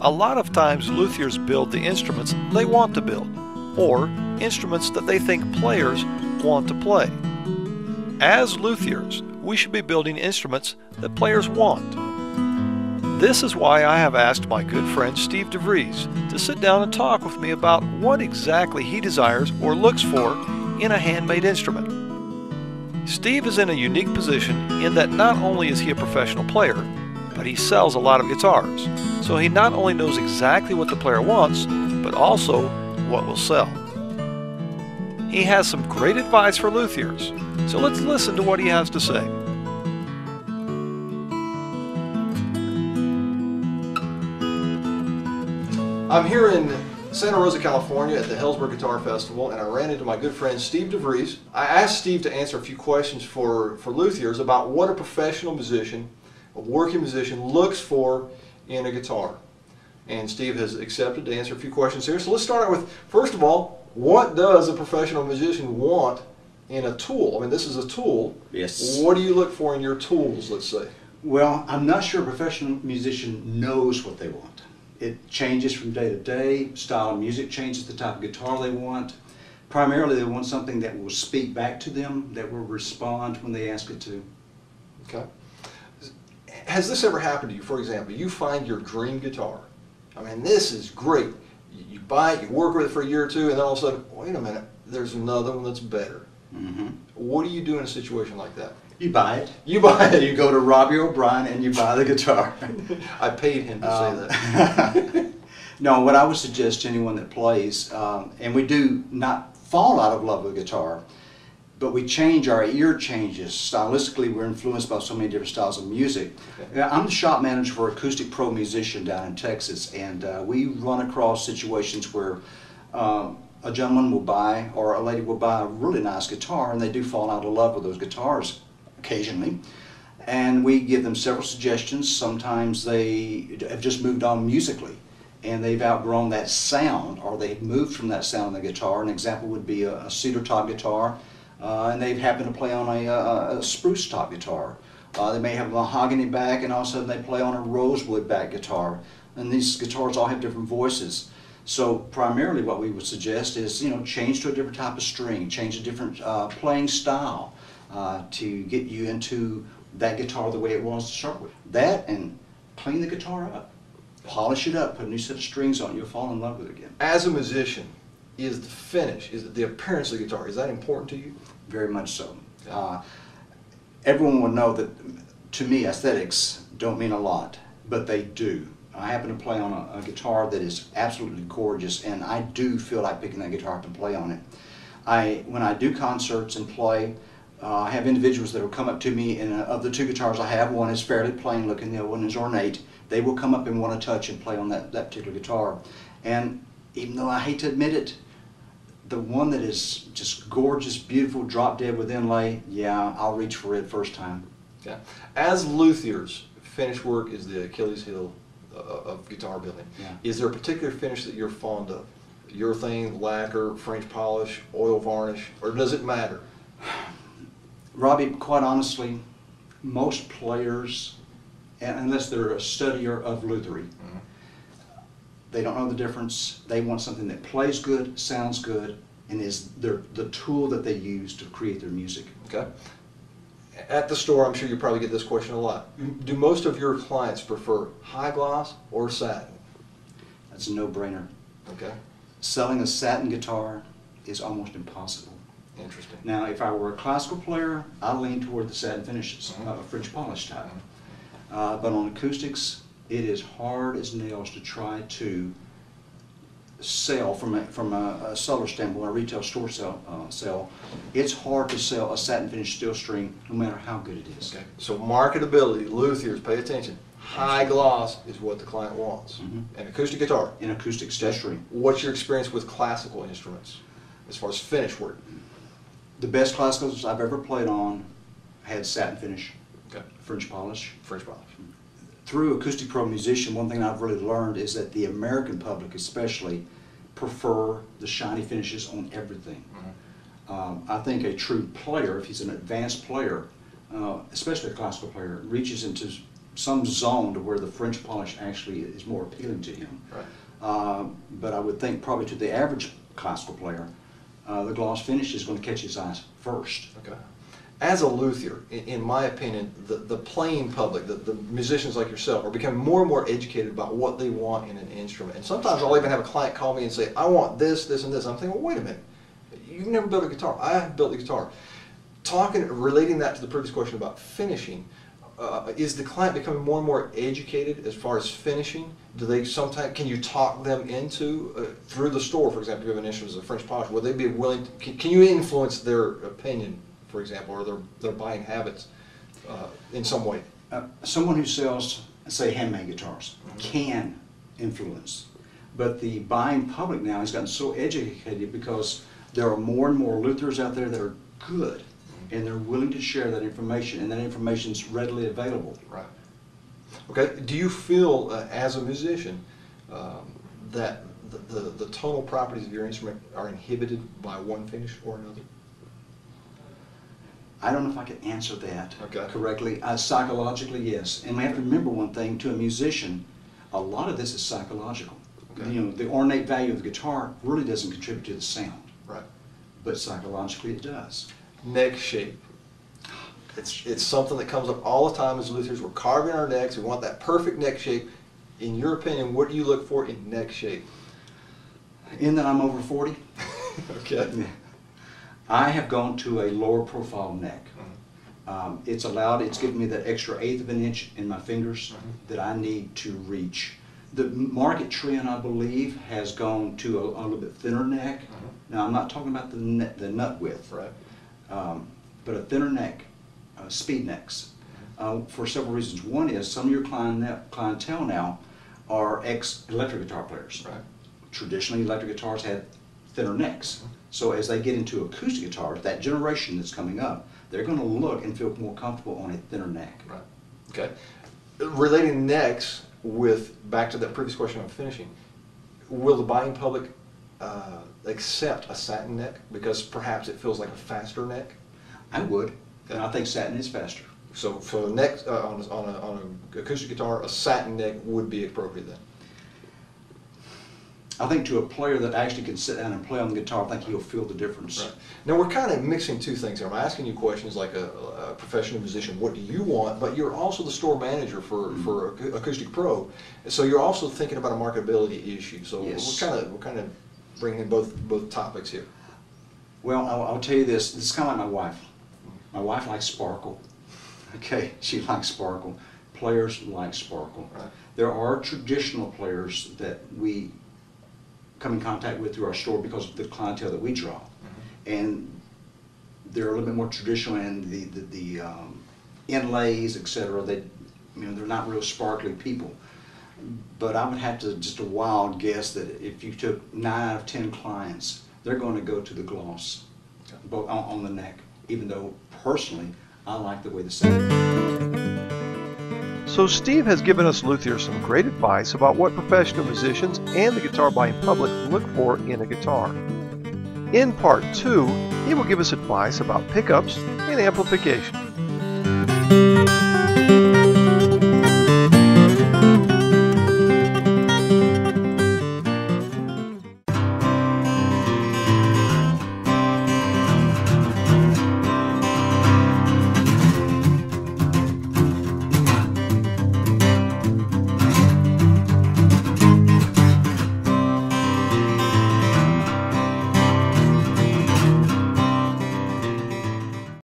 A lot of times luthiers build the instruments they want to build, or instruments that they think players want to play. As luthiers, we should be building instruments that players want. This is why I have asked my good friend Steve Devries to sit down and talk with me about what exactly he desires or looks for in a handmade instrument. Steve is in a unique position in that not only is he a professional player, but he sells a lot of guitars. So he not only knows exactly what the player wants, but also what will sell. He has some great advice for luthiers, so let's listen to what he has to say. I'm here in Santa Rosa, California at the Hellsberg Guitar Festival, and I ran into my good friend Steve Devries. I asked Steve to answer a few questions for luthiers about what a professional musician, a working musician, looks for in a guitar. And Steve has accepted to answer a few questions here. So let's start out with, first of all, what does a professional musician want in a tool? I mean, this is a tool. Yes. What do you look for in your tools, let's say? Well, I'm not sure a professional musician knows what they want. It changes from day to day. Style of music changes, the type of guitar they want. Primarily, they want something that will speak back to them, that will respond when they ask it to. Okay. Has this ever happened to you? For example, you find your dream guitar. I mean, this is great. You buy it, you work with it for a year or two, and then all of a sudden, wait a minute, there's another one that's better. Mm-hmm. What do you do in a situation like that? You buy it. You buy it. You go to Robbie O'Brien and you buy the guitar. I paid him to say that. No, what I would suggest to anyone that plays, and we do not fall out of love with guitar, but we change, our ear changes. Stylistically, we're influenced by so many different styles of music. Okay. I'm the shop manager for Acoustic Pro Musician down in Texas, and we run across situations where a gentleman will buy, or a lady will buy a really nice guitar, and they do fall out of love with those guitars occasionally. And we give them several suggestions. Sometimes they have just moved on musically, and they've outgrown that sound, or they've moved from that sound on the guitar. An example would be a cedar top guitar. And they've happened to play on a spruce top guitar. They may have a mahogany back, and all of a sudden they play on a rosewood back guitar. And these guitars all have different voices. So primarily what we would suggest is, change to a different type of string, change a different playing style to get you into that guitar the way it was to start with. That, and clean the guitar up, polish it up, put a new set of strings on it, you'll fall in love with it again. As a musician, is the finish, is the appearance of the guitar, is that important to you? Very much so. Everyone will know that, to me, aesthetics don't mean a lot, but they do. I happen to play on a guitar that is absolutely gorgeous, and I do feel like picking that guitar up and play on it. When I do concerts and play, I have individuals that will come up to me, and of the two guitars I have, one is fairly plain looking, the other one is ornate. They will come up and want to touch and play on that particular guitar. And even though I hate to admit it, the one that is just gorgeous, beautiful, drop dead with inlay, yeah, I'll reach for it first time. Yeah. As luthiers, finish work is the Achilles heel of guitar building. Yeah. Is there a particular finish that you're fond of? Urethane, lacquer, French polish, oil varnish, or does it matter? Robbie, quite honestly, most players, unless they're a studier of lutherie, they don't know the difference. They want something that plays good, sounds good, and is the tool that they use to create their music. Okay. At the store, I'm sure you probably get this question a lot. Do most of your clients prefer high gloss or satin? That's a no-brainer. Okay. Selling a satin guitar is almost impossible. Interesting. Now, if I were a classical player, I lean toward the satin finishes, French polish type. But on acoustics, it is hard as nails to try to sell from a seller standpoint, a retail store sell. It's hard to sell a satin finished steel string, no matter how good it is. Okay. So marketability, luthiers, pay attention. High gloss is what the client wants. An acoustic guitar. An acoustic steel string. What's your experience with classical instruments as far as finish work? The best classicals I've ever played on had satin finish. Okay. French polish. French polish. Through Acoustic Pro Musician, one thing I've really learned is that the American public especially prefer the shiny finishes on everything. I think a true player, if he's an advanced player, especially a classical player, reaches into some zone to where the French polish actually is more appealing to him. Right. But I would think probably to the average classical player, the gloss finish is going to catch his eyes first. Okay. As a luthier, in my opinion, the playing public, the musicians like yourself, are becoming more and more educated about what they want in an instrument. And sometimes I'll even have a client call me and say, I want this, this, and this. I'm thinking, well, wait a minute. You've never built a guitar. I have built a guitar. Relating that to the previous question about finishing, is the client becoming more and more educated as far as finishing? Do they sometimes, can you talk them into, through the store, for example, if you have an instrument as a French polish, will they be willing to, can you influence their opinion, for example, or their buying habits in some way? Someone who sells, say, handmade guitars can influence, but the buying public now has gotten so educated because there are more and more luthiers out there that are good, and they're willing to share that information, and that information is readily available. Right. Okay. Do you feel, as a musician, that the tonal properties of your instrument are inhibited by one finish or another? I don't know if I can answer that Okay. correctly. Psychologically, yes. And we have to remember one thing, to a musician, a lot of this is psychological. Okay. You know, the ornate value of the guitar really doesn't contribute to the sound. Right. But psychologically it does. Neck shape. It's something that comes up all the time as luthiers. We're carving our necks. We want that perfect neck shape. In your opinion, what do you look for in neck shape? In that I'm over 40, Okay. I have gone to a lower profile neck. It's given me that extra 1/8 of an inch in my fingers that I need to reach. The market trend, I believe, has gone to a little bit thinner neck. Now, I'm not talking about the nut width, Right. but a thinner neck, speed necks, for several reasons. One is some of your clientele now are ex-electric guitar players. Right. Traditionally, electric guitars had thinner necks. So as they get into acoustic guitars, that generation that's coming up, they're going to look and feel more comfortable on a thinner neck. Right. Okay. Relating necks back to that previous question on finishing, will the buying public accept a satin neck because perhaps it feels like a faster neck? I would, and I think satin is faster. So for a neck on an acoustic guitar, a satin neck would be appropriate then. I think to a player that actually can sit down and play on the guitar, I think he'll feel the difference. Right. Now we're kind of mixing two things here. I'm asking you questions like a professional musician, what do you want? But you're also the store manager for Acoustic Pro, so you're also thinking about a marketability issue. So yes. we're kind of bringing in both topics here. Well, I'll tell you this. This is kind of like my wife. My wife likes sparkle. Okay, she likes sparkle. Players like sparkle. Right. There are traditional players that we come in contact with through our store because of the clientele that we draw, and they're a little bit more traditional in the inlays, etc. They're not real sparkly people. But I would have to just a wild guess that if you took 9 out of 10 clients, they're going to go to the gloss, both on the neck. Even though personally, I like the way the sound. So Steve has given us luthiers some great advice about what professional musicians and the guitar buying public look for in a guitar. In part 2, he will give us advice about pickups and amplification.